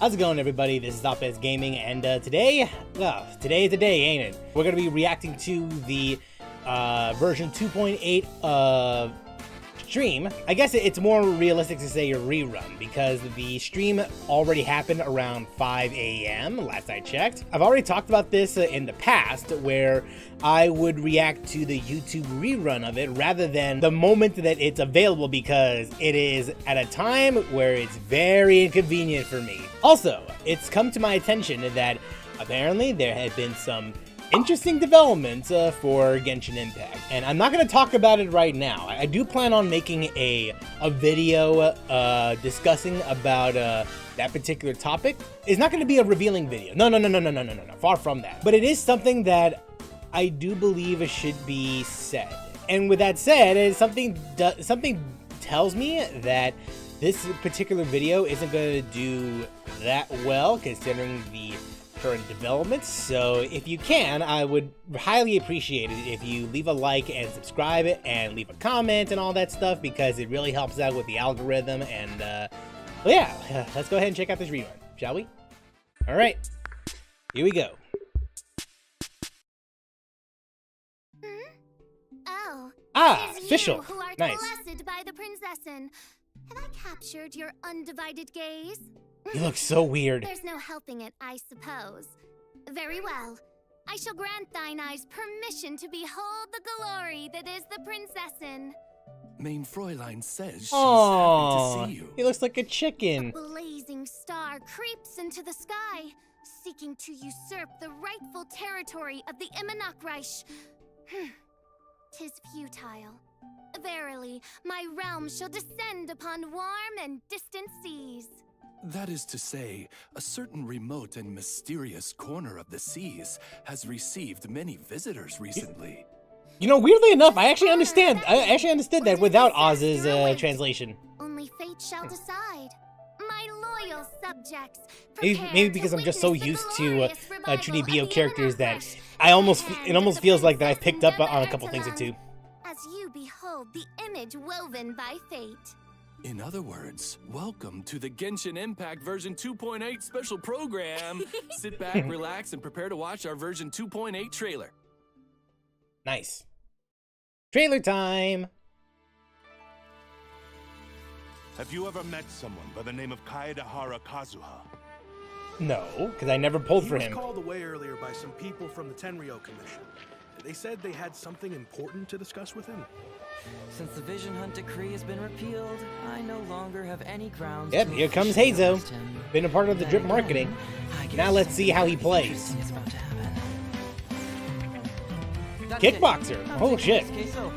How's it going, everybody? This is Opez Gaming, and today is the day, ain't it? We're gonna be reacting to the version 2.8 stream. I guess it's more realistic to say a rerun, because the stream already happened around 5 a.m. last I checked. I've already talked about this in the past, where I would react to the YouTube rerun of it rather than the moment that it's available, because it is at a time where it's very inconvenient for me. Also, it's come to my attention that apparently there had been some interesting developments for Genshin Impact, and I'm not going to talk about it right now. I do plan on making a video discussing about that particular topic. It's not going to be a revealing video. No, far from that. But it is something that I do believe should be said. And with that said, something tells me that this particular video isn't going to do that well considering the current developments. So if you can, I would highly appreciate it if you leave a like and subscribe and leave a comment and all that stuff, because it really helps out with the algorithm. And well, yeah, let's go ahead and check out this rerun, shall we? All right, here we go. Official. Who art Nice. Blessed by the princessin. Have I captured your undivided gaze? You look so weird. There's no helping it, I suppose. Very well. I shall grant thine eyes permission to behold the glory that is the princessin. Main Fräulein says she's Aww, happy to see you. he looks like a chicken. A blazing star creeps into the sky, seeking to usurp the rightful territory of the Immonachreich. 'Tis futile. Verily, my realm shall descend upon warm and distant seas. That is to say, a certain remote and mysterious corner of the seas has received many visitors recently. You know, weirdly enough, I actually understand. I actually understood that without Oz's translation. Only fate shall decide. My loyal subjects. Maybe because I'm just so used to 2D BO characters that it almost feels like that I've picked up on a couple things or two. As you behold the image woven by fate. In other words, welcome to the Genshin Impact version 2.8 special program. Sit back, relax, and prepare to watch our version 2.8 trailer. Nice. Trailer time. Have you ever met someone by the name of Kaedahara Kazuha? No, because I never pulled for He him. was called away earlier by some people from the Tenryou Commission. They said they had something important to discuss with him. Since the Vision Hunt decree has been repealed, I no longer have any grounds. Yep, to here comes officially Hazo. arrest him. Been a part of the drip marketing. I guess Now let's see how he something plays. interesting is about to happen. That's Kickboxer. it. Oh, I'll take shit. this case over.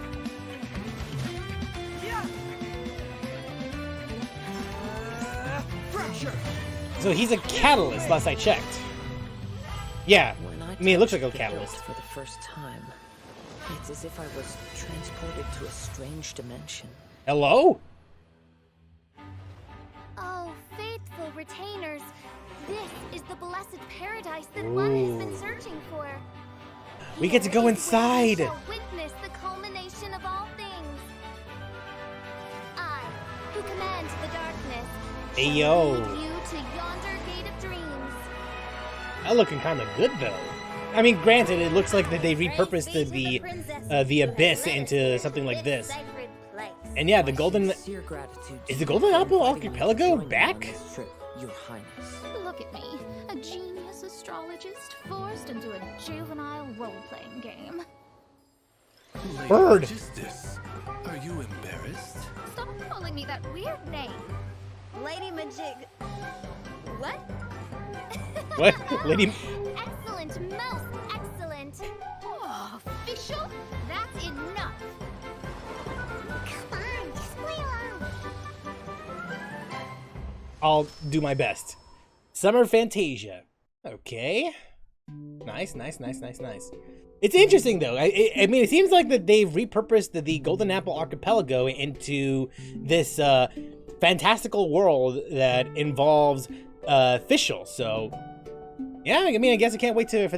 So he's a catalyst, last I checked. Yeah, When I mean, it looks like a touched the catalyst. earth for the first time, it's as if I was transported to a strange dimension. Hello? Oh, faithful retainers. This is the blessed paradise that one has been searching for. We get to go Here inside. is where we shall witness the culmination of all things. I, who command the darkness, Hey, shall yo. lead you to yonder gate of dreams. That looking kind of good, though. I mean, granted, it looks like that they repurposed the abyss into something like this. And yeah, the golden... Sincere gratitude Is to the you Golden for Apple inviting me to Archipelago join you on back? this trip, Your Highness. Look at me, a genius astrologist forced into a juvenile role-playing game. Lady Bird. Magistus, are you embarrassed? Stop calling me that weird name. Lady Majig. What? What? Lady... Excellent, most excellent. Oh, official? That's enough. Come on, just play along. I'll do my best. Summer Fantasia. Okay. Nice. It's interesting, though. I mean, it seems like that they've repurposed the Golden Apple Archipelago into this fantastical world that involves official. So, yeah, I mean, I guess I can't wait to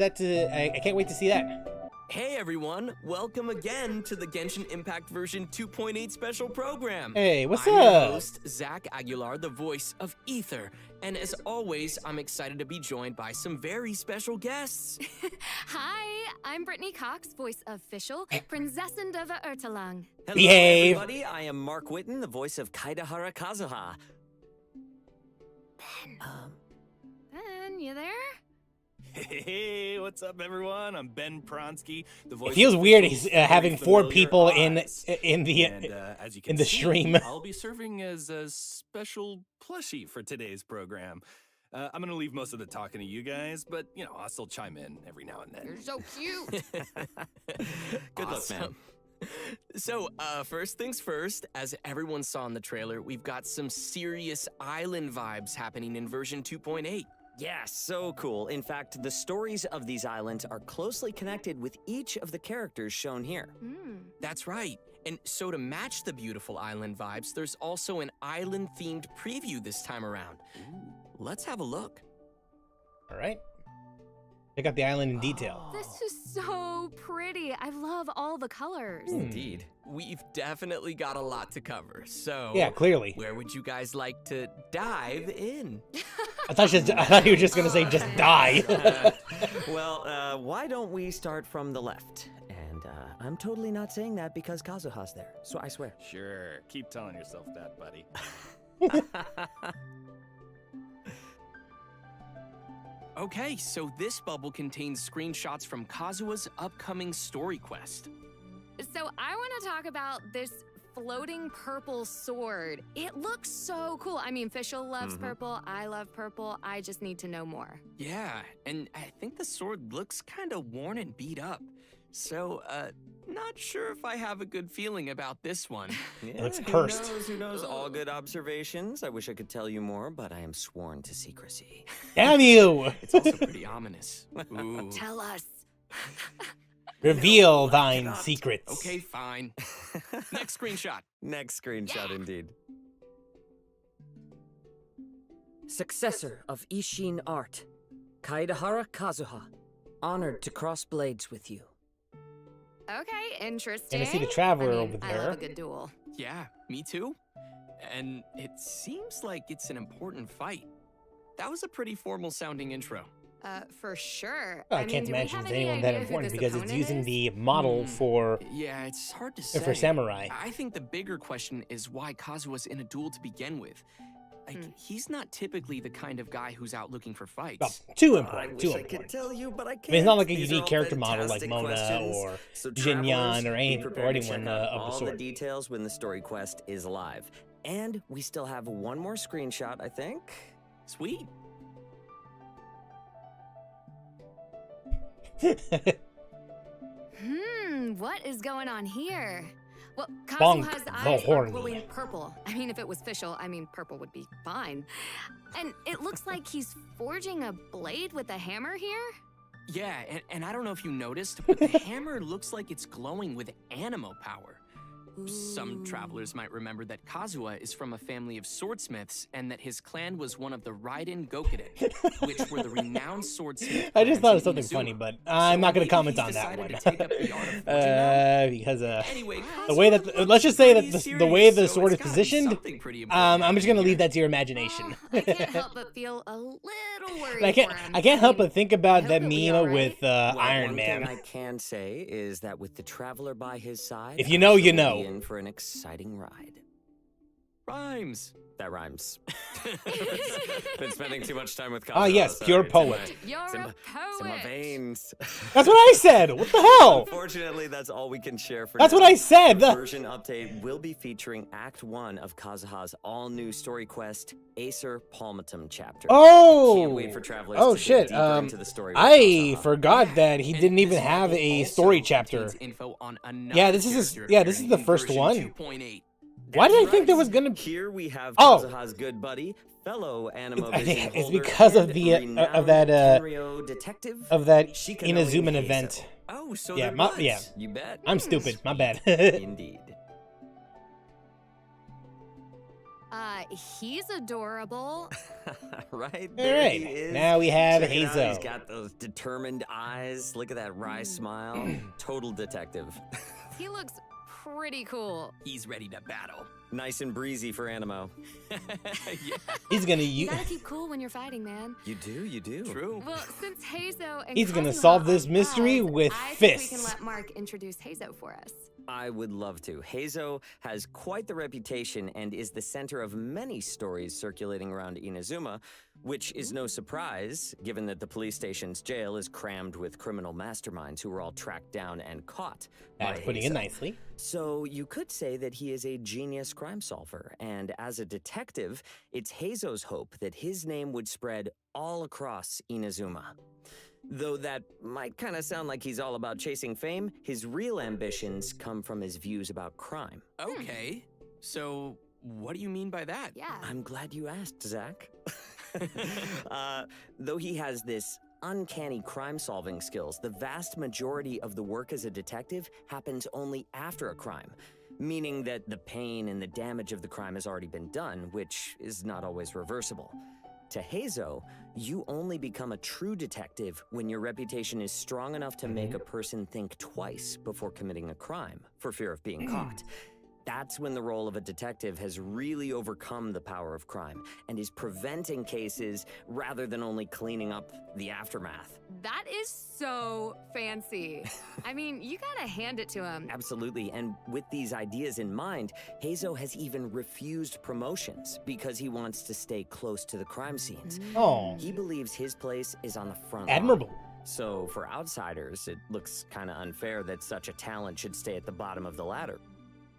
see that. Hey everyone, welcome again to the Genshin Impact version 2.8 special program. Hey, what's I'm your up? host, Zach Aguilar, the voice of Ether. And as always, I'm excited to be joined by some very special guests. Hi, I'm Brittany Cox, voice of Fischl, Prinzessin of Ertalang. Hello, Behave. everybody. I am Mark Witten, the voice of Kaidahara Kazuha. Ben, you there? Hey, what's up, everyone? I'm Ben Pronsky, the voice. It feels of weird. Fischl, He's very having 4 familiar people eyes. in the And, as you can in the see, stream. I'll be serving as a special plushie for today's program. I'm gonna leave most of the talking to you guys, but you know, I'll still chime in every now and then. You're so cute. Good luck, man. So, first things first, as everyone saw in the trailer, we've got some serious island vibes happening in version 2.8. Yeah, so cool. In fact, the stories of these islands are closely connected with each of the characters shown here. That's right. And so to match the beautiful island vibes, there's also an island-themed preview this time around. Let's have a look. All right. Check out the island in detail. This is so pretty. I love all the colors. Indeed. We've definitely got a lot to cover, so... Yeah, clearly. Where would you guys like to dive in? I thought you were just gonna say just die. Well, why don't we start from the left? And I'm totally not saying that because Kazuha's there, so I swear. Sure, keep telling yourself that, buddy. Okay, so this bubble contains screenshots from Kazuha's upcoming story quest. So I want to talk about this floating purple sword. It looks so cool. I mean, Fischl loves purple. I love purple. I just need to know more. Yeah, and I think the sword looks kind of worn and beat up. So, not sure if I have a good feeling about this one. Yeah, looks cursed. Who knows? All good observations. I wish I could tell you more, but I am sworn to secrecy. Damn you! It's also pretty ominous. Ooh. Tell us. Reveal thine secrets. Okay, fine. Next screenshot. Next screenshot, indeed. Successor of Ishin art, Kaidahara Kazuha. Honored to cross blades with you. Okay, interesting. And I see the Traveler I mean, over I there. love a good duel. Yeah, me too. And it seems like it's an important fight. That was a pretty formal sounding intro. For sure. Well, I mean, can't do we imagine have it's any anyone that idea who important this because it's opponent using is? the model for Yeah, it's hard to say. samurai. I think the bigger question is why Kazuha's in a duel to begin with. Like, he's not typically the kind of guy who's out looking for fights. Well, too I important. wish Too I could important. tell you, but I can't. I mean, it's not like a These are unique all character model like fantastic Mona questions. or So Jin Yan travelers, or be prepared to anyone check out of the all sort. the details when the story quest is live. And we still have one more screenshot, I think. Sweet. What is going on here? Well, Bonk Kazuha's the eyes are horny. glowing purple. I mean, if it was Fischl, I mean, purple would be fine. And it looks like he's forging a blade with a hammer here. Yeah, and I don't know if you noticed, but the hammer looks like it's glowing with animo power. Some travelers might remember that Kazuha is from a family of swordsmiths and that his clan was one of the Raiden Gokuden, which were the renowned swordsmiths. I just thought of something funny, but I'm not going to comment on that one. Because Anyway, the way that let's just say that the way the so sword is it's gotta be positioned, something pretty important I'm just going to happening leave here. that to your imagination. I can't help but feel a little worried I can't for him. I can't help mean, but think about I that hope he'll be meme all right. with Well, Iron one Man. thing I can say is that with the traveler by his side, If you know, you I'm sure we'll know. be in for an exciting ride. Rhymes. That rhymes. Been spending too much time with Kazuha. Ah, yes, pure poet. You're It's in a my- it's in my poet. veins. That's what I said. What the hell? Unfortunately, that's all we can share for That's now. what I said. The version update will be featuring Act 1 of Kazuha's all-new story quest, Acer Palmatum Chapter. Oh. Can't wait for travelers Oh to shit. dig deeper into the story with I Kazuha. forgot that he And didn't even this have article a also story chapter. contains info on another Yeah, this is character yeah, this is appearing the in first version one. 2.8. Why did I That's think there right. was gonna? Here we have Oh. Kazuha's good buddy, fellow Animo I think Vision it's holder, because of and the of renowned that Tenryo detective, of that Shikanori Inazuma Heizo. event. Oh, so Yeah, there yeah. was. You bet. I'm stupid. My bad. Indeed. He's adorable. Right? All There he right, is. now we have Check it out, Hazo. He's got those determined eyes. Look at that wry smile. Total detective. He looks pretty cool. He's ready to battle. Nice and breezy for Animo. Yeah, He's gonna You use. gotta keep cool when you're fighting, man. You do, you do. true. Well, since Hazo and He's gonna Kazuha solve are this mystery buds, with I think we can fists. let Mark introduce Hazo for us. I would love to. Hazo has quite the reputation and is the center of many stories circulating around Inazuma, which is no surprise, given that the police station's jail is crammed with criminal masterminds who were all tracked down and caught. That's by putting it Hazo. nicely. So you could say that he is a genius crime solver, and as a detective, it's Hazo's hope that his name would spread all across Inazuma. Though that might kind of sound like he's all about chasing fame, his real ambitions come from his views about crime. Okay. So, what do you mean by that? Yeah. I'm glad you asked, Zach. Though he has this uncanny crime-solving skills, the vast majority of the work as a detective happens only after a crime, meaning that the pain and the damage of the crime has already been done, which is not always reversible. To Hazo, you only become a true detective when your reputation is strong enough to make a person think twice before committing a crime, for fear of being caught. That's when the role of a detective has really overcome the power of crime and is preventing cases rather than only cleaning up the aftermath. That is so fancy. I mean, you gotta hand it to him. Absolutely, and with these ideas in mind, Hazo has even refused promotions because he wants to stay close to the crime scenes. Oh, He believes his place is on the front line. admirable. So for outsiders, it looks kind of unfair that such a talent should stay at the bottom of the ladder.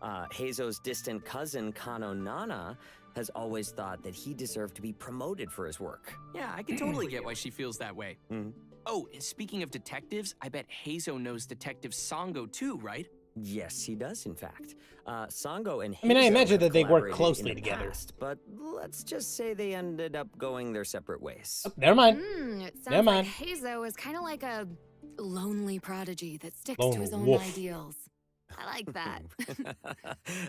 Hazo's distant cousin, Kano Nana, has always thought that he deserved to be promoted for his work. Yeah, I can totally get why she feels that way. Mhm. Oh, and speaking of detectives, I bet Hazo knows Detective Sango too, right? Yes, he does, in fact. Sango and Hazo I mean, I imagine have that they work collaborated closely in the together. past, but let's just say they ended up going their separate ways. Oh, never mind. It Never sounds like mind. Hazo is kind of like a lonely prodigy that sticks Lone to his own wolf. ideals. I like that.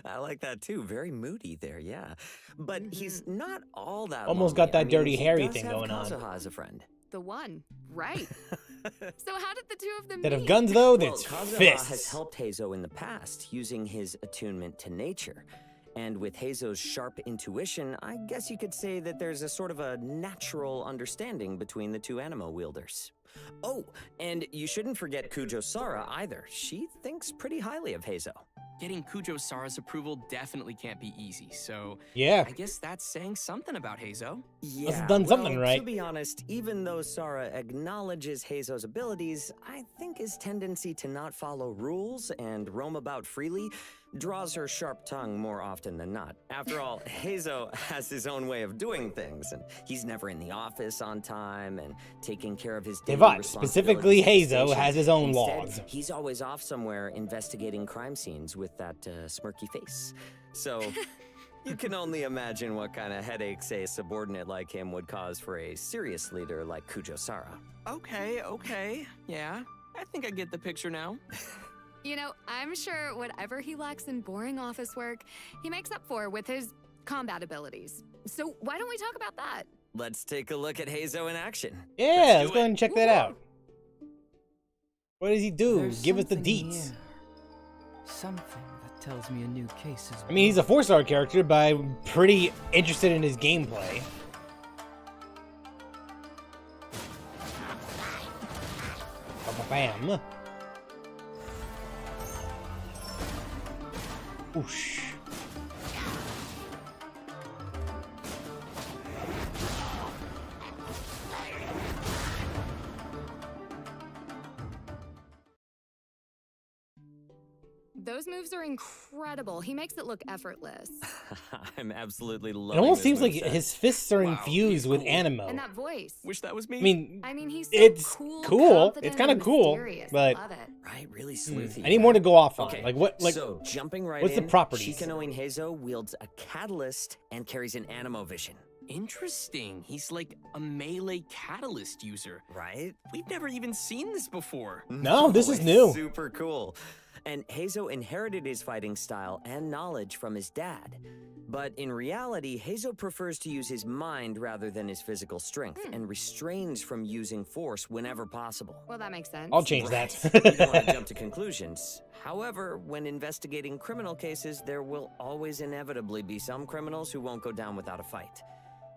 I like that too. Very moody there, yeah. But he's not all that. Almost lonely. got that I mean, dirty he Harry does thing have going on. Kazuha as a friend. The one, right? So how did the two of them Instead of meet? guns, though, Well, there's Kazuha fists. has helped Hazo in the past using his attunement to nature. And with Hazo's sharp intuition, I guess you could say that there's a sort of a natural understanding between the two animo wielders. Oh, and you shouldn't forget Kujo Sara either. She thinks pretty highly of Hazo. Getting Kujo Sara's approval definitely can't be easy, so Yeah. I guess that's saying something about Hazo. Yeah, done something well, right. To be honest, even though Sara acknowledges Hazo's abilities, I think his tendency to not follow rules and roam about freely draws her sharp tongue more often than not. After all, Hazo has his own way of doing things, and he's never in the office on time and taking care of his daily But specifically, responsibilities at the Hazo station. has his own Instead, laws. He's always off somewhere investigating crime scenes with that smirky face. So you can only imagine what kind of headaches a subordinate like him would cause for a serious leader like Kujo Sara. Okay. Yeah, I think I get the picture now. You know, I'm sure whatever he lacks in boring office work, he makes up for with his combat abilities. So why don't we talk about that? Let's take a look at Hazo in action. Yeah, let's go ahead and check that out. What does he do? There's Give us the something in deets. the air. Something that tells me a new case is. I mean, he's a 4-star character, but I'm pretty interested in his gameplay. Bam. Whoosh. Those moves are incredible. He makes it look effortless. I'm absolutely It loving almost this seems like moveset. his fists are Wow, infused he's with cool. animo. And that voice. Wish that was me. I mean, He's so it's cool. cool. confident, It's kinda and cool, mysterious. but- I love it. Right, really sleuthy. I need more to go off on. Okay, Like what? Like so jumping right what's the in, properties? Shikanoin Hazo wields a catalyst and carries an animo vision. Interesting. He's like a melee catalyst user. Right? We've never even seen this before. No, this is it's new. Super cool. And Hazo inherited his fighting style and knowledge from his dad. But in reality, Heizo prefers to use his mind rather than his physical strength, and restrains from using force whenever possible. Well, that makes sense. I'll change that. You don't want to jump to conclusions. However, when investigating criminal cases, there will always inevitably be some criminals who won't go down without a fight.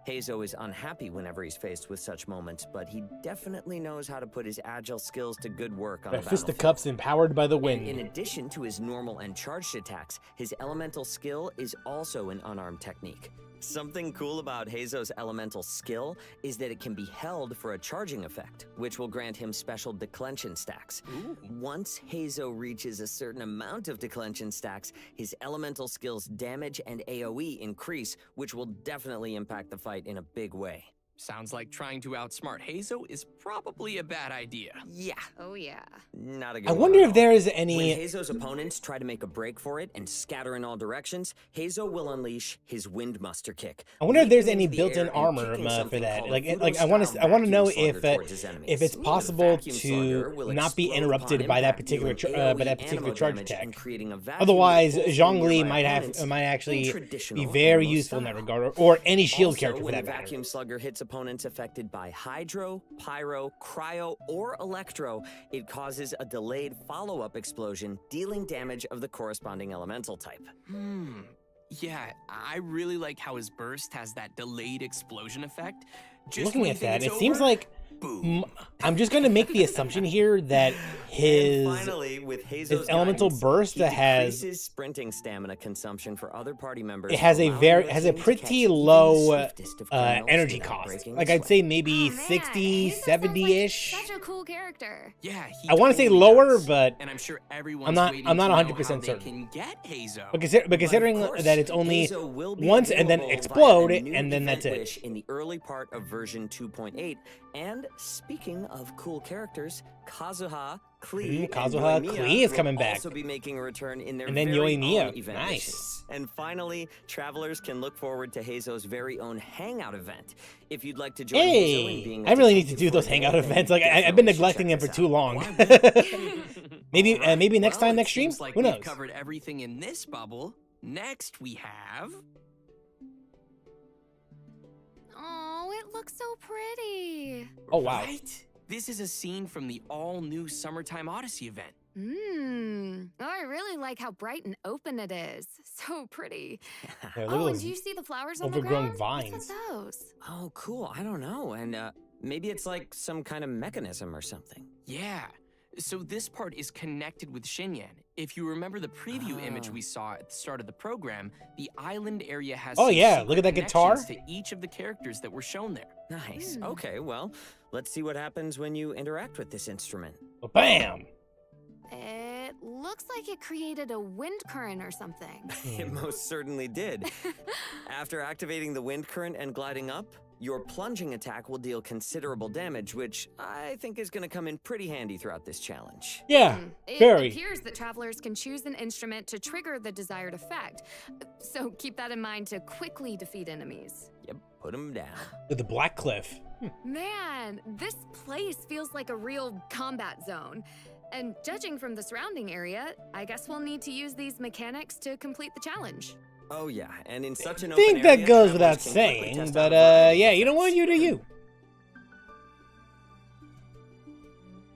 Heizo is unhappy whenever he's faced with such moments, but he definitely knows how to put his agile skills to good work on a battlefield. Fisticuffs empowered by the wind. In addition to his normal and charged attacks, his elemental skill is also an unarmed technique. Something cool about Heizo's elemental skill is that it can be held for a charging effect, which will grant him special declension stacks. Once Heizo reaches a certain amount of declension stacks, his elemental skill's damage and AoE increase, which will definitely impact the fight in a big way. Sounds like trying to outsmart Heizo is probably a bad idea. Yeah. Oh, yeah. Not a good I one wonder at if all. there is When any... Heizo's opponents try to make a break for it and scatter in all directions, Heizo will unleash his Wind Muster kick. I wonder if there's any leaping into the built-in air and armor kicking for something that. called Like a I want Fudo-style to know vacuum if slugger towards his enemies. it's The possible vacuum to slugger will not be explode interrupted upon by that impact, particular dealing by that AoE particular ammo charge damage attack. and creating a vacuum Otherwise, that pulls Zhongli nearby might opponents actually in traditional be very ammo useful in that style. regard, or any shield Also, character for when that the matter. vacuum slugger hits opponents affected by hydro, pyro, cryo, or electro, it causes a delayed follow-up explosion, dealing damage of the corresponding elemental type. Yeah, I really like how his burst has that delayed explosion effect. Just Looking when you at think that, it's it seems over, like boom. I'm just going to make the assumption here that his And finally, with Heizo's elemental guidance, burst he has decreases sprinting stamina consumption for other party members. it has a allowing very your has a team to catch pretty even the low swiftest of criminals energy without cost. breaking Like a I'd say sweat. maybe Oh, man, 60, Heizo sounds 70-ish. Like such a cool character. Yeah, he I want to say totally lower, does. but And I'm sure everyone's I'm not waiting 100% to know how they certain. can get Heizo. But considering Of course, that it's only Heizo will be once and then available via explode, a new and then that's event it. wish in the early part of version 2.8. And speaking of cool characters, Kazuha, Klee, Kazuha, and Klee Yoimiya is coming will back. also be making a return in their And then very Yoimiya. own event Nice. wishes. And finally, travelers can look forward to Heizo's very own hangout event. If you'd like to join Heizo in Hey, being a I really need to detective do for those a day, hangout then events. you Like I've definitely been should neglecting them check for this too out. long. maybe Alright, maybe next well, time, it next stream. seems like Who we've knows? covered everything in this bubble. Next, we have. Oh, it looks so pretty. Oh wow. Right? This is a scene from the all-new Summertime Odyssey event. Oh, I really like how bright and open it is. So pretty. Yeah, look Oh, at and those do you see the flowers on the overgrown ground? vines. What's with those? Oh, cool. I don't know. And maybe it's like some kind of mechanism or something. Yeah. So this part is connected with Shinyan. If you remember the preview image we saw at the start of the program, the island area has Oh, some yeah, secret look at that guitar. connections to each of the characters that were shown there. Nice. Okay, well, let's see what happens when you interact with this instrument. Bam. It looks like it created a wind current or something. It most certainly did. After activating the wind current and gliding up, your plunging attack will deal considerable damage, which I think is going to come in pretty handy throughout this challenge. Yeah, It very. appears that travelers can choose an instrument to trigger the desired effect. So keep that in mind to quickly defeat enemies. Yep, put them down. With the Black Cliff. Man, this place feels like a real combat zone. And judging from the surrounding area, I guess we'll need to use these mechanics to complete the challenge. Oh yeah, and in such an I open think area, that goes without travelers can quickly saying, test but out a variety yeah, of you know what? effects. You do you.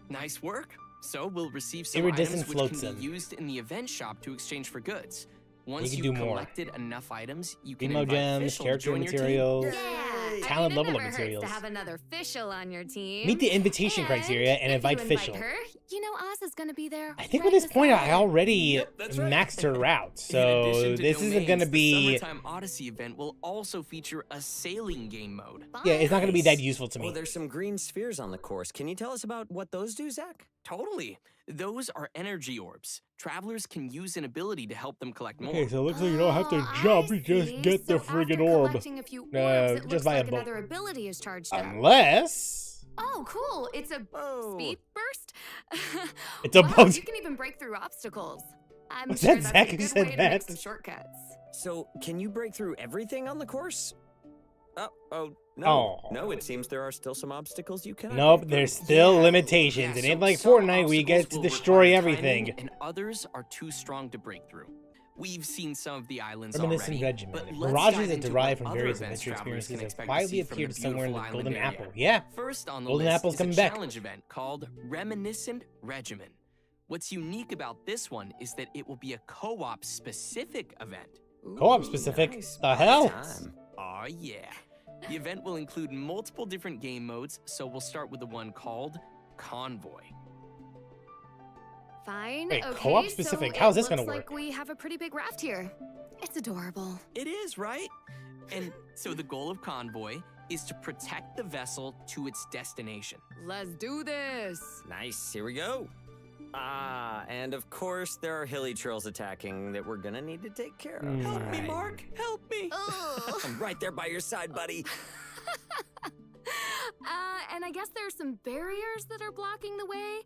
Nice work. So we'll receive some Iridescent items which can flotsam. be used in the event shop to exchange for goods. Once can you've do more. collected enough items, you can Emo invite gems, Fischl to character join your team. materials. Yeah, Talent it level up never hurts materials. to have another Fischl on your team. Meet the invitation criteria and if invite you Fischl. her, you know Oz is gonna be there. I think right at this point I beside. already that's right. maxed her out, In so addition to this isn't gonna domains, be. The Summertime Odyssey event will also feature a sailing game mode. Yeah, it's not gonna be that Nice. useful to Oh, me. there's some green spheres on the course. Can you tell us about what those do, Zach? Totally. Those are energy orbs. Travelers can use an ability to help them collect more. Okay, so it looks like you don't have to jump, you just get the friggin' after orb. collecting a few orbs, it just looks via like boat. another ability is charged up. Unless Oh, cool! It's a Oh. speed burst. It's a wow, boat. You can even break through obstacles. I'm Was sure that that's Zach a who good said way to make that? some shortcuts. So, can you break through everything on the course? Oh, no. Oh. No, it seems there are still some obstacles you cannot nope, break there's through. still Yeah. limitations. Yeah, It ain't so like some Fortnite where you get obstacles to will destroy require everything. timing, and others are too strong to break through. We've seen some of the islands Reminiscent already, Regiment. but let's Mirages dive that into derive what from other various events adventure travelers experiences can have expect to quietly see from appeared the somewhere in the beautiful Golden island Apple. area. Yeah. First on the Golden list Apple's is a coming back. challenge event called Reminiscent Regiment. What's unique about this one is that it will be a co-op specific event. Co-op specific? The hell? Aw, yeah. The event will include multiple different game modes, so we'll start with the one called Convoy. Fine. Wait, okay, co-op specific? So How's it this gonna looks work? like we have a pretty big raft here. It's adorable. It is, right? And so the goal of Convoy is to protect the vessel to its destination. Let's do this. Nice, here we go. And of course there are hilly trails attacking that we're gonna need to take care of. Help me, Mark! Help me! I'm right there by your side, buddy. And I guess there are some barriers that are blocking the way.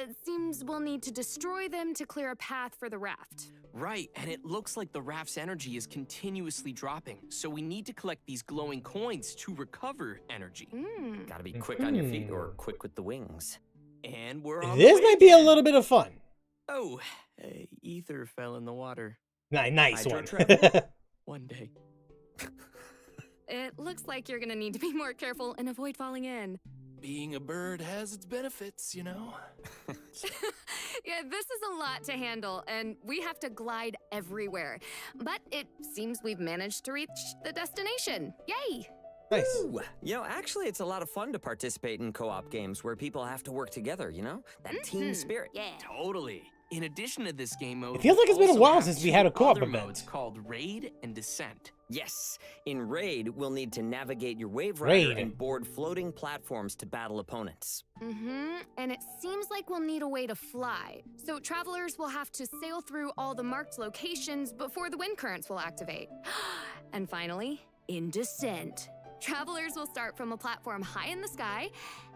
It seems we'll need to destroy them to clear a path for the raft. Right, and it looks like the raft's energy is continuously dropping, so we need to collect these glowing coins to recover energy. Gotta be quick on your feet or quick with the wings. And we're on This the way might be a again. little bit of fun. Oh, ether fell in the water. Nice Hydro one. travel. One day. It looks like you're gonna need to be more careful and avoid falling in. Being a bird has its benefits, you know? Yeah, this is a lot to handle, and we have to glide everywhere. But it seems we've managed to reach the destination. Yay! Nice. Ooh, you know, actually, it's a lot of fun to participate in co-op games where people have to work together, you know? That team spirit. Yeah. Totally. In addition to this game mode, It feels like it's been a we'll while also since have we had a two co-op other event. modes called Raid and Descent. Yes, in Raid, we'll need to navigate your Wave Rider Raid. and board floating platforms to battle opponents. And it seems like we'll need a way to fly. So travelers will have to sail through all the marked locations before the wind currents will activate. And finally, in Descent. Travelers will start from a platform high in the sky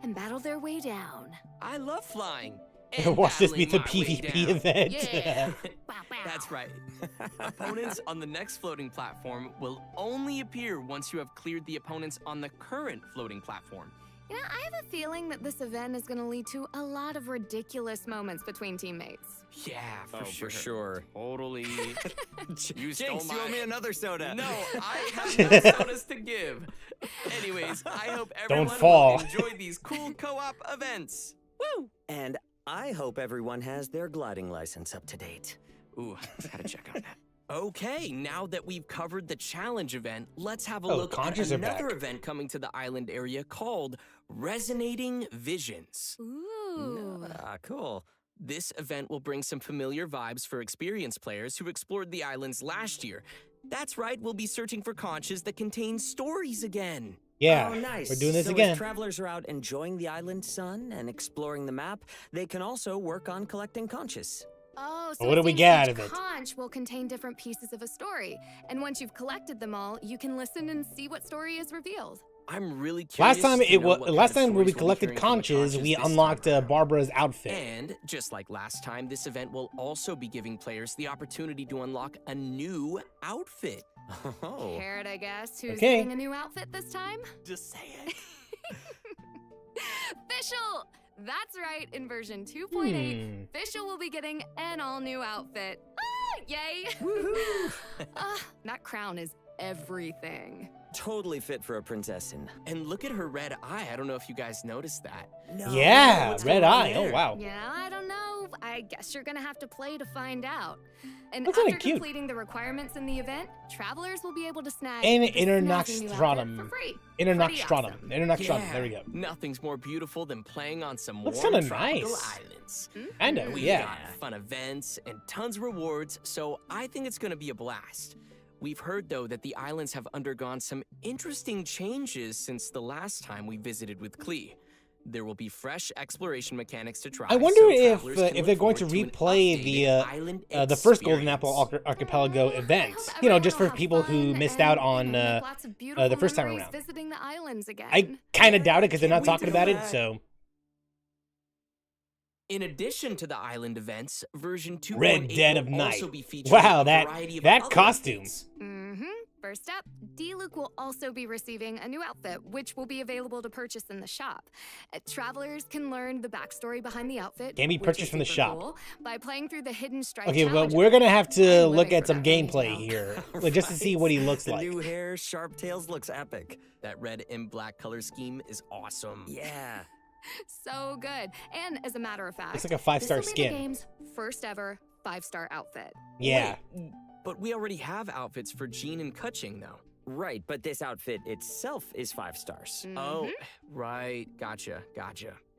and battle their way down. I love flying. And Watch this be the battling my way PvP down. event. Yeah. That's right. Opponents on the next floating platform will only appear once you have cleared the opponents on the current floating platform. You know, I have a feeling that this event is going to lead to a lot of ridiculous moments between teammates. Yeah, For sure. Totally. You stole Jinx, you owe my- me another soda. No, I have no sodas to give. Anyways, I hope everyone fall. will enjoy these cool co-op events. Woo! And I hope everyone has their gliding license up to date. Ooh, gotta check on that. Okay, now that we've covered the challenge event, let's have a Oh, look at conches are another back. event coming to the island area called Resonating Visions. Ooh. Cool. This event will bring some familiar vibes for experienced players who explored the islands last year. That's right, we'll be searching for conches that contain stories again. Yeah, Oh, nice. we're doing this so again. If travelers are out enjoying the island sun and exploring the map, they can also work on collecting conches. Oh, so What it do we seems get out each of it? conch will contain different pieces of a story. And once you've collected them all, you can listen and see what story is revealed. I'm really curious. Last time to it know was what last kind of time when we stories we'll be collected hearing from the conches, we this time unlocked around. Barbara's outfit. And just like last time, this event will also be giving players the opportunity to unlock a new outfit. Oh. Care to guess who's Okay. getting a new outfit this time? Just say it. Fischl! That's right, in version 2.8, Hmm. Fischl will be getting an all-new outfit. Ah, yay! That crown is everything. Totally fit for a princessin. And look at her red eye. I don't know if you guys noticed that. No. Yeah, what's red going on eye. Oh there? wow. Yeah, I don't know. I guess you're gonna have to play to find out. And That's kinda after cute. completing the requirements in the event, travelers will be able to snag An the snazzy new Internoxstratum. outfit for free. Internoxstratum. Pretty awesome. Internoxstratum. There we go. Nothing's more beautiful than playing on some Looks warm kinda tropical nice. islands. Kinda, We yeah. got fun events and tons of rewards, so I think it's gonna be a blast. We've heard, though, that the islands have undergone some interesting changes since the last time we visited with Klee. There will be fresh exploration mechanics to try. I wonder so if travelers can if they're look going to forward an replay updated island the first Golden experience. Apple Archipelago event. I hope You know, everyone just will for have people who fun missed and, out on make lots of beautiful the first time memories around. visiting the islands again. I kind of doubt it because they're not Can't wait talking to go about it. back. So In addition to the island events, version 2.8 Red Dead of will Night. also be featuring Wow, a that variety of that other costume. updates. First up, D-Luke will also be receiving a new outfit, which will be available to purchase in the shop. Travelers can learn the backstory behind the outfit. Can be which purchased is from the super shop. cool, by playing through the hidden Strife Okay, but challenge we're gonna event. have to I'm look living at for some that rainy gameplay day. here, like, just to see what he looks the like. new hair, sharp tails looks epic. That red and black color scheme is awesome. Yeah. So good. And as a matter of fact, Looks like a 5-star this will be skin. the game's first ever 5-star outfit. Yeah. Wait, but we already have outfits for Jean and Kutching, though. Right, but this outfit itself is 5 stars. Oh, right. Gotcha.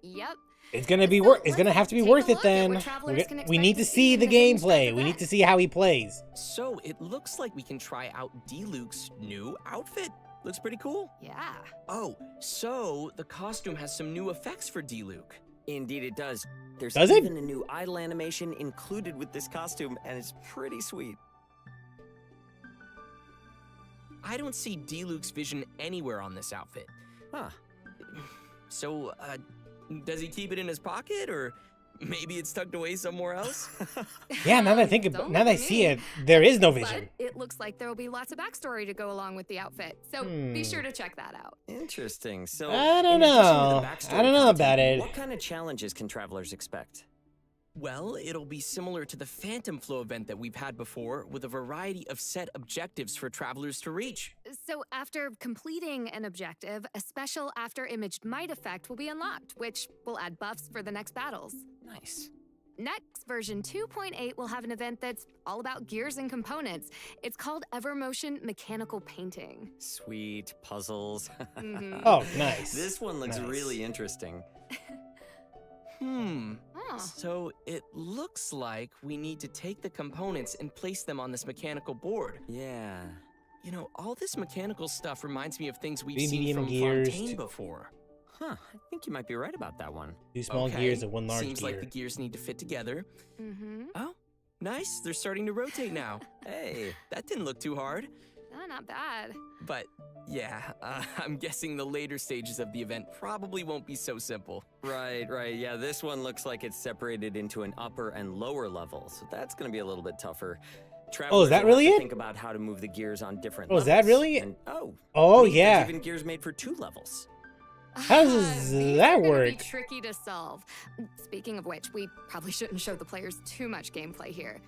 Yep. It's gonna be So It's gonna have to be let's worth take a it look at then. what travelers can We expect need to to see see in the the Hidden Strife gameplay. We need event. to see how he plays. So it looks like we can try out D-Luke's new outfit. Looks pretty cool. Yeah. Oh, so the costume has some new effects for D-Luke. Indeed it does. There's Does it? even a new idle animation included with this costume, and it's pretty sweet. I don't see D-Luke's vision anywhere on this outfit. Huh. So, does he keep it in his pocket, or maybe it's tucked away somewhere else? Yeah, now that I think Don't now that I look at see me. it, there is no But vision. it looks like there will be lots of backstory to go along with the outfit. So be sure to check that out. Interesting. So, I don't in addition to the know. backstory I don't know content, about it. What kind of challenges can travelers expect? Well, it'll be similar to the Phantom Flow event that we've had before, with a variety of set objectives for travelers to reach. So after completing an objective, a special after-imaged might effect will be unlocked, which will add buffs for the next battles. Nice. Next, version 2.8 will have an event that's all about gears and components. It's called Evermotion Mechanical Painting. Sweet puzzles. Oh, nice. This one looks Nice. really interesting. Oh. So it looks like we need to take the components and place them on this mechanical board. Yeah. You know, all this mechanical stuff reminds me of things we've Three seen medium from gears, Fontaine two- before. Huh. I think you might be right about that one. 2 small Okay, gears and 1 large Seems gear. like the gears need to fit together. Mm-hmm. Oh, nice. They're starting to rotate now. Hey. That didn't look too hard. Oh, not bad. But yeah, I'm guessing the later stages of the event probably won't be so simple. Right. Yeah, this one looks like it's separated into an upper and lower level, so that's going to be a little bit tougher. Travelers that will have really to it? think about how to move the gears on different Oh, levels. is that really it? And, Oh, wait, yeah. There's even gears made for 2 levels. How does These that are gonna work? Be tricky to solve. Speaking of which, we probably shouldn't show the players too much gameplay here.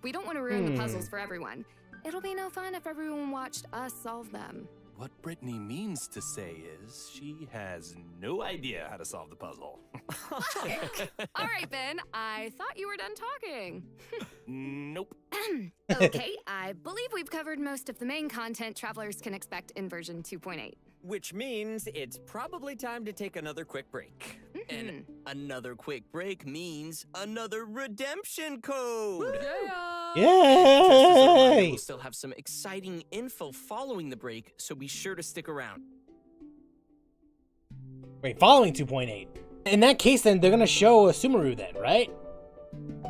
We don't want to ruin the puzzles for everyone. It'll be no fun if everyone watched us solve them. What Brittany means to say is she has no idea how to solve the puzzle. All right, Ben. I thought you were done talking. Nope. Okay, I believe we've covered most of the main content travelers can expect in version 2.8. Which means it's probably time to take another quick break. And another quick break means another redemption code. Just as a reminder, Yay! we'll still have some exciting info following the break, so be sure to stick around. Wait, following 2.8. In that case, then, they're gonna show a Sumeru then, right?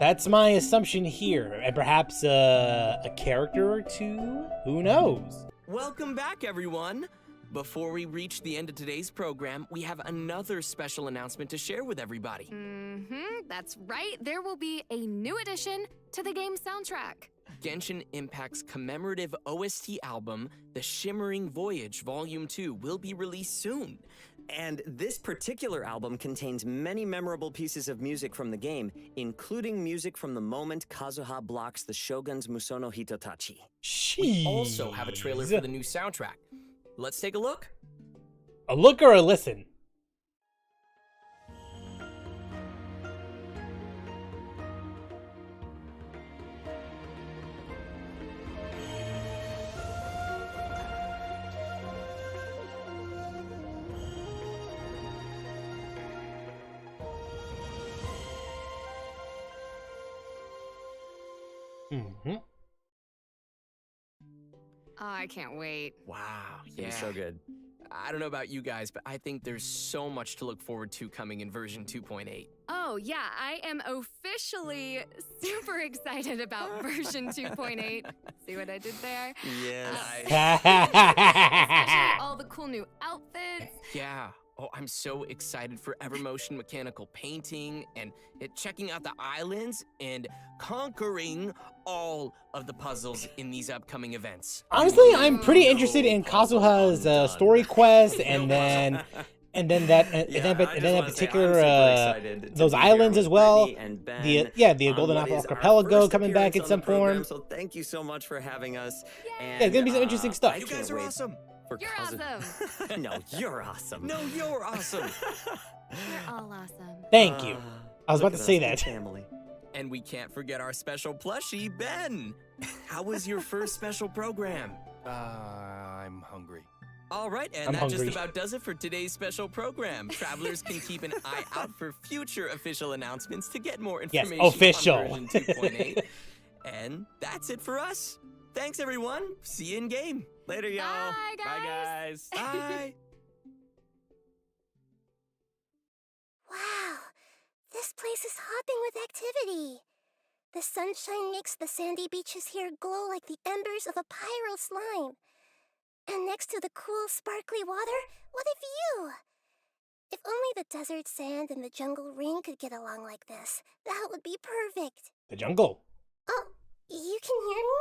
That's my assumption here. And perhaps a character or two? Who knows? Welcome back, everyone. Before we reach the end of today's program, we have another special announcement to share with everybody. That's right. There will be a new addition to the game's soundtrack. Genshin Impact's commemorative OST album, The Shimmering Voyage Volume 2, will be released soon. And this particular album contains many memorable pieces of music from the game, including music from the moment Kazuha blocks the Shogun's Musono Hitotachi. We also have a trailer for the new soundtrack. Let's take a look. A look or a listen? Mm-hmm. Oh, I can't wait. Wow, Yeah. So good. I don't know about you guys, but I think there's so much to look forward to coming in version 2.8. Oh, yeah, I am officially super excited about version 2.8. See what I did there? Yes. Especially all the cool new outfits. Yeah, Oh, I'm so excited for Evermotion mechanical painting and checking out the islands and conquering all of the puzzles in these upcoming events. Honestly, I'm pretty interested in Kazuha's story quest, and then that particular those islands as well. The Golden Apple Archipelago coming back in some form. So thank you so much for having us. And, Yeah, it's gonna be some interesting stuff. You guys are awesome. You're awesome. No, you're awesome. No, you're awesome. You're all awesome. Thank you. I was about Look to at say us, that. family. And we can't forget our special plushie, Ben. How was your first special program? I'm hungry. All right, and I'm that hungry. just about does it for today's special program. Travelers can keep an eye out for future official announcements to get more Yes, information official. on version 2.8. And that's it for us. Thanks, everyone. See you in game. Later, y'all. Bye, guys. Bye, guys. Bye. Wow, this place is hopping with activity. The sunshine makes the sandy beaches here glow like the embers of a pyro slime. And next to the cool, sparkly water, what a view! If only the desert sand and the jungle ring could get along like this, that would be perfect. The jungle. Oh, you can hear me?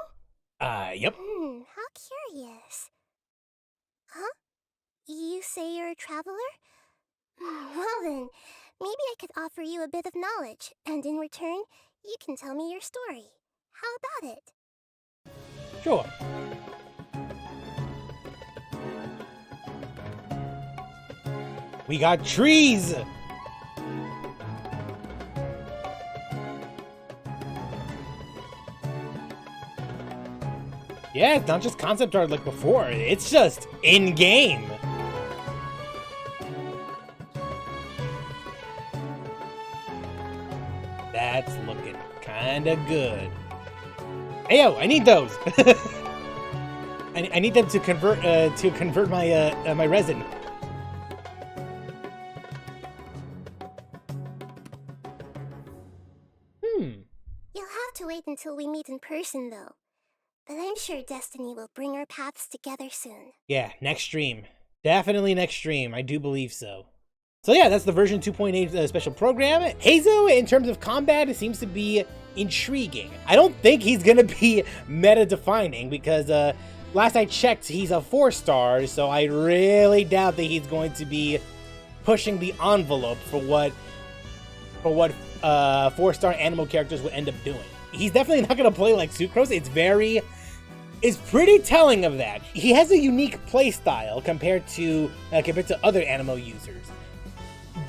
Yep. How curious. Huh? You say you're a traveler? Well then, maybe I could offer you a bit of knowledge, and in return, you can tell me your story. How about it? Sure. We got trees! Yeah, it's not just concept art like before, it's just in-game. That's looking kinda good. Ayo, I need those! I need them to convert my my resin. You'll have to wait until we meet in person, though. But I'm sure destiny will bring our paths together soon. Yeah, next stream. Definitely next stream. I do believe so. So yeah, that's the version 2.8 special program. Hazo, in terms of combat, it seems to be intriguing. I don't think he's gonna be meta-defining because last I checked, he's a 4-star, so I really doubt that he's going to be pushing the envelope for what 4-star animal characters would end up doing. He's definitely not gonna play like Sucrose. It's pretty telling of that. He has a unique playstyle compared to other animal users.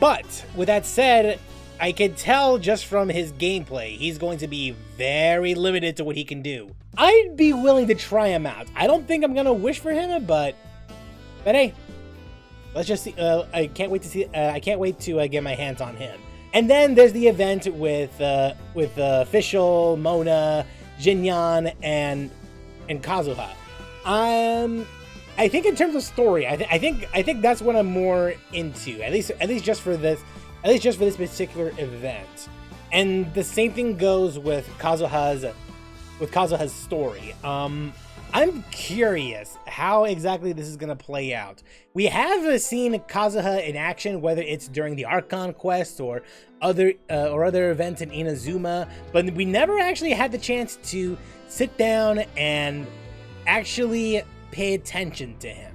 But with that said, I can tell just from his gameplay, he's going to be very limited to what he can do. I'd be willing to try him out. I don't think I'm gonna wish for him, but hey, let's just see. I can't wait to see. I can't wait to get my hands on him. And then there's the event with Official, Mona, Jinyan, and Kazuha. I think in terms of story, I think that's what I'm more into. At least just for this particular event. And the same thing goes with Kazuha's story. I'm curious how exactly this is gonna play out. We have seen Kazuha in action, whether it's during the Archon quest or other events in Inazuma, but we never actually had the chance to sit down and actually pay attention to him.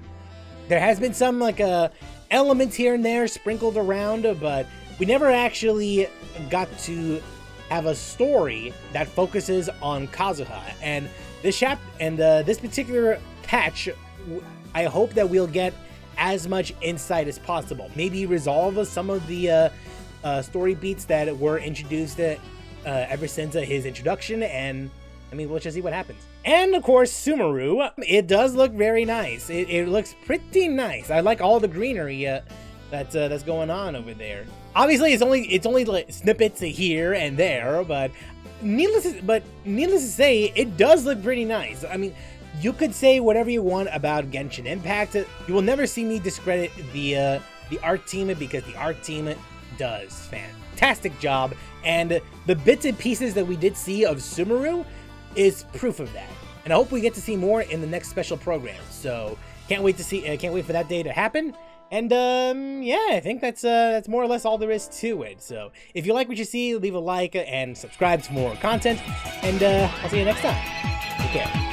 There has been some elements here and there sprinkled around, but we never actually got to have a story that focuses on Kazuha. And this particular patch, I hope that we'll get as much insight as possible. Maybe resolve some of the story beats that were introduced ever since his introduction, and I mean, we'll just see what happens. And of course, Sumeru, it does look very nice. It looks pretty nice. I like all the greenery that's going on over there. Obviously, it's only like snippets here and there, but needless to say, it does look pretty nice. I mean, you could say whatever you want about Genshin Impact. You will never see me discredit the art team, because the art team does fantastic job, and the bits and pieces that we did see of Sumeru is proof of that. And I hope we get to see more in the next special program. So can't wait for that day to happen. And yeah, I think that's more or less all there is to it. So if you like what you see, leave a like and subscribe to more content. And I'll see you next time. Take care.